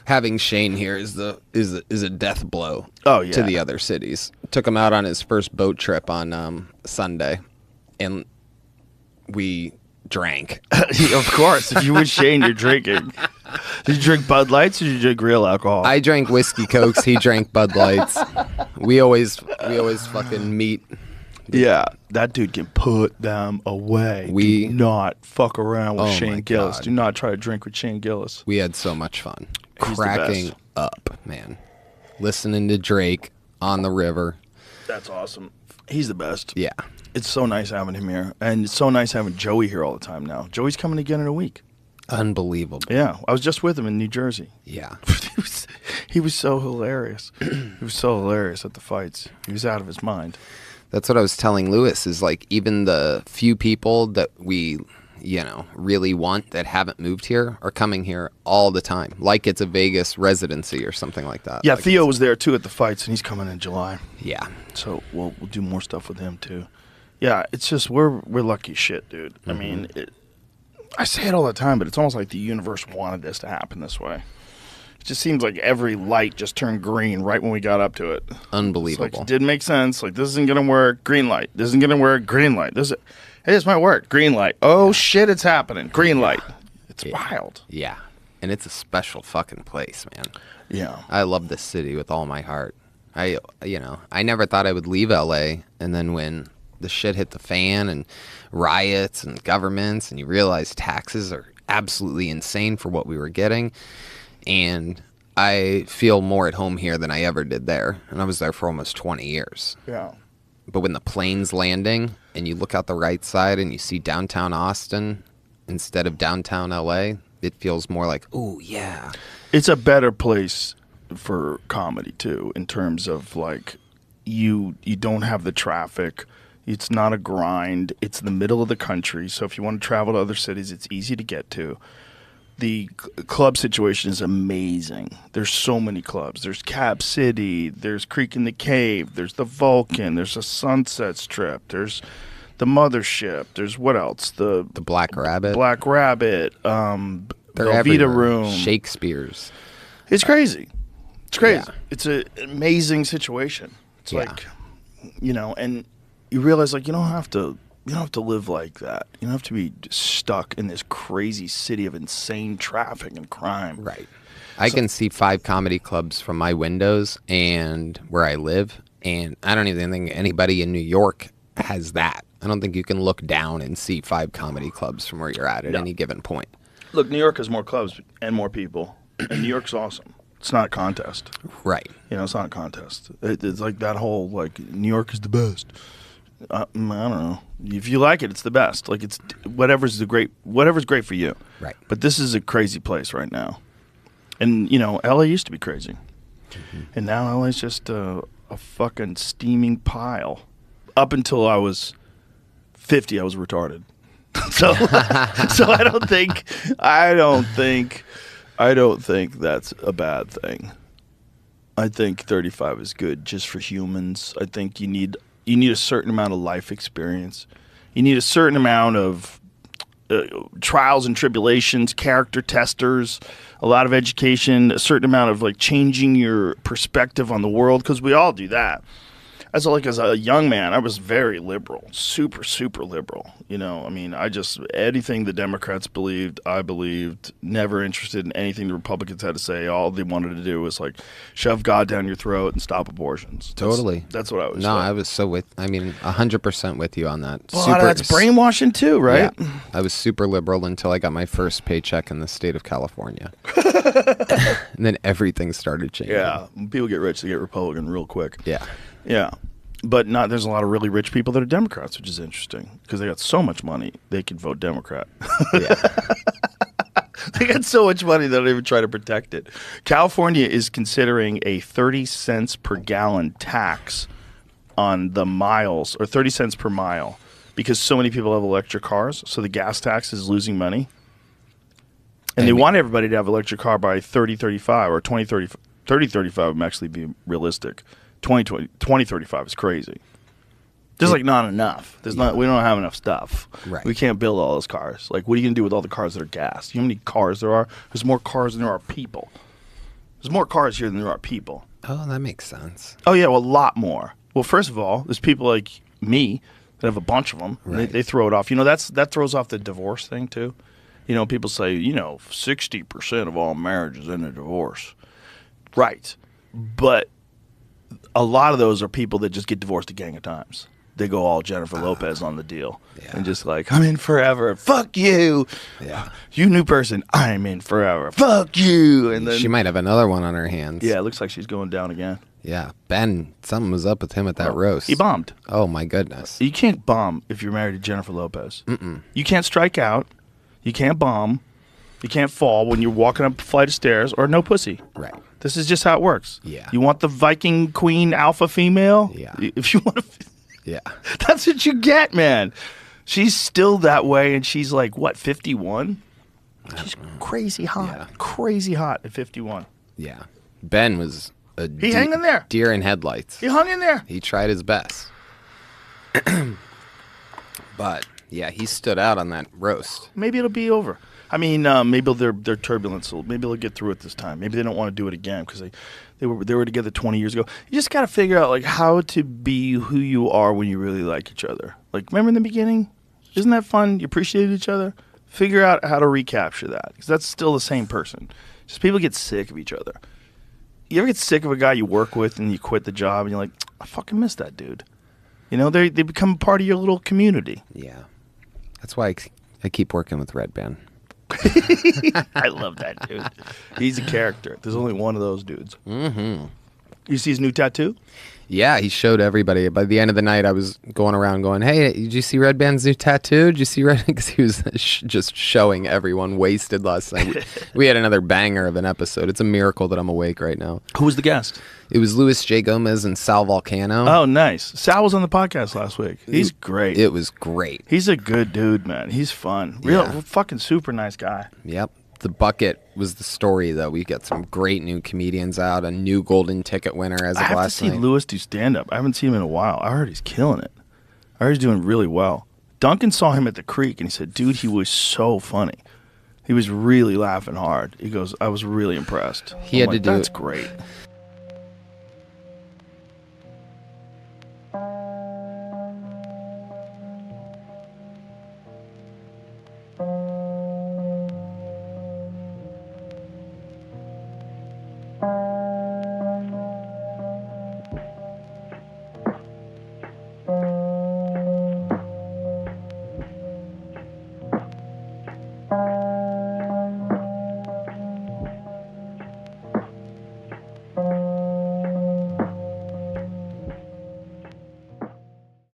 having Shane here is a death blow. Oh, yeah. To the other cities. Took him out on his first boat trip on Sunday, and we drank. Of course, if you with Shane, you're drinking. Did you drink Bud Lights or did you drink real alcohol? I drank whiskey cokes. He drank Bud Lights. We always fucking meet. Yeah, that dude can put them away. Do not fuck around with Shane Gillis. Do not try to drink with Shane Gillis. We had so much fun. He's Cracking up, man. Listening to Drake on the river. That's awesome. He's the best. Yeah. It's so nice having him here. And it's so nice having Joey here all the time now. Joey's coming again in a week. Unbelievable. Yeah. I was just with him in New Jersey. Yeah. He was so hilarious. He was so hilarious at the fights. He was out of his mind. That's what I was telling Lewis is like even the few people that we, really want that haven't moved here are coming here all the time. Like it's a Vegas residency or something like that. Yeah, like Theo was there too at the fights and he's coming in July. Yeah. So we'll do more stuff with him too. Yeah, it's just we're lucky shit, dude. I mean, I say it all the time, but it's almost like the universe wanted this to happen this way. It just seems like every light just turned green right when we got up to it. Unbelievable. It's like, it didn't make sense. Like, this isn't going to work. Green light. This isn't going to work. Green light. Hey, this might work. Green light. Oh, shit, it's happening. Green light. It's wild. Yeah. And it's a special fucking place, man. Yeah. I love this city with all my heart. I never thought I would leave LA, and then when the shit hit the fan and riots and governments and you realize taxes are absolutely insane for what we were getting, and I feel more at home here than I ever did there, and I was there for almost 20 years. Yeah. But when the plane's landing and you look out the right side and you see downtown Austin instead of downtown LA, it feels more like, ooh, yeah. It's a better place for comedy too, in terms of like you don't have the traffic. It's not a grind. It's in the middle of the country, so if you want to travel to other cities, it's easy to get to. The club situation is amazing. There's so many clubs. There's Cap City. There's Creek in the Cave. There's the Vulcan. There's a Sunset Strip. There's the Mothership. There's what else? The Black Rabbit. Black Rabbit. They're Velveeta everywhere. Room. Shakespeare's. It's crazy. It's crazy. Yeah. It's an amazing situation. It's like, and you realize like you don't have to live like that. You don't have to be stuck in this crazy city of insane traffic and crime. Right. I can see 5 comedy clubs from my windows and where I live, and I don't even think anybody in New York has that. I don't think you can look down and see 5 comedy clubs from where you're at any given point. Look, New York has more clubs and more people, and New York's awesome. It's not a contest. Right. It's not a contest. It's like that whole, like, New York is the best. I don't know. If you like it, it's the best. Like, it's whatever's great for you. Right. But this is a crazy place right now. And, LA used to be crazy. Mm-hmm. And now LA's just a fucking steaming pile. Up until I was 50, I was retarded. So I don't think that's a bad thing. I think 35 is good just for humans. I think you need a certain amount of life experience. You need a certain amount of trials and tribulations, character testers, a lot of education, a certain amount of like changing your perspective on the world, because we all do that. As a young man, I was very liberal, super, super liberal. Anything the Democrats believed, I believed, never interested in anything the Republicans had to say. All they wanted to do was like shove God down your throat and stop abortions. Totally. That's what I was. No, I was 100% with you on that. Well, that's brainwashing too, right? Yeah. I was super liberal until I got my first paycheck in the state of California. And then everything started changing. Yeah. When people get rich, they get Republican real quick. Yeah. Yeah. But there's a lot of really rich people that are Democrats, which is interesting because they got so much money they could vote Democrat. Yeah. They got so much money they don't even try to protect it. California is considering a 30 cents per gallon tax on the miles, or 30 cents per mile, because so many people have electric cars. So the gas tax is losing money. And they want everybody to have an electric car by 3035 or 3035 would actually be realistic. 2035 is crazy. There's not enough. We don't have enough stuff. Right. We can't build all those cars. Like, what are you gonna do with all the cars that are gas? You know how many cars there are? There's more cars than there are people. There's more cars here than there are people. Oh, that makes sense. Oh, yeah, well, a lot more. Well, first of all, there's people like me that have a bunch of them. Right. They throw it off. You know, that throws off the divorce thing, too. You know, people say, 60% of all marriages end in divorce. Right. But a lot of those are people that just get divorced a gang of times. They go all Jennifer Lopez on the deal. Yeah. And just like, I'm in forever. Fuck you. Yeah. You new person. I'm in forever. Fuck you. And then She might have another one on her hands. yeah, it looks like she's going down again. Yeah. Ben, something was up with him at that roast. He bombed. Oh, my goodness. You can't bomb if you're married to Jennifer Lopez. You can't strike out. You can't bomb. You can't fall when you're walking up a flight of stairs or no pussy. Right. This is just how it works. Yeah. You want the Viking queen alpha female? Yeah. If you want to, Yeah. that's what you get, man. She's still that way, and she's like, what, 51? She's crazy hot. Yeah. Crazy hot at 51. Yeah. Ben was a hang in there. deer in headlights. He hung in there. He tried his best. But, yeah, he stood out on that roast. Maybe it'll be over. I mean, maybe their turbulence maybe they'll get through it this time. Maybe they don't want to do it again because they were together 20 years ago. You just got to figure out like how to be who you are when you really like each other. Like, remember in the beginning? Isn't that fun? You appreciated each other. Figure out how to recapture that because that's still the same person. Just people get sick of each other. You ever get sick of a guy you work with and you quit the job and you're like, I fucking miss that dude. You know, they become part of your little community. Yeah. That's why I keep working with Red Band. I love that dude. He's a character. There's only one of those dudes. Mm-hmm. You see his new tattoo? Yeah, he showed everybody. By the end of the night, I was going around going, hey, did you see Red Band's new tattoo? Did you see Red? Because he was just showing everyone wasted last night. We had another banger of an episode. It's a miracle that I'm awake right now. Who was the guest? It was Luis J. Gomez and Sal Volcano. Oh, nice. Sal was on the podcast last week. He's great. It was great. He's a good dude, man. He's fun. Fucking super nice guy. Yep. The bucket was the story, though. We got some great new comedians out. A new golden ticket winner as of I have to last see night. Lewis do stand-up. I haven't seen him in a while. I heard he's killing it. I heard he's doing really well. Duncan saw him at the Creek, and he said, dude, he was so funny. He was really laughing hard. He goes, I was really impressed. He had to do That's it. great.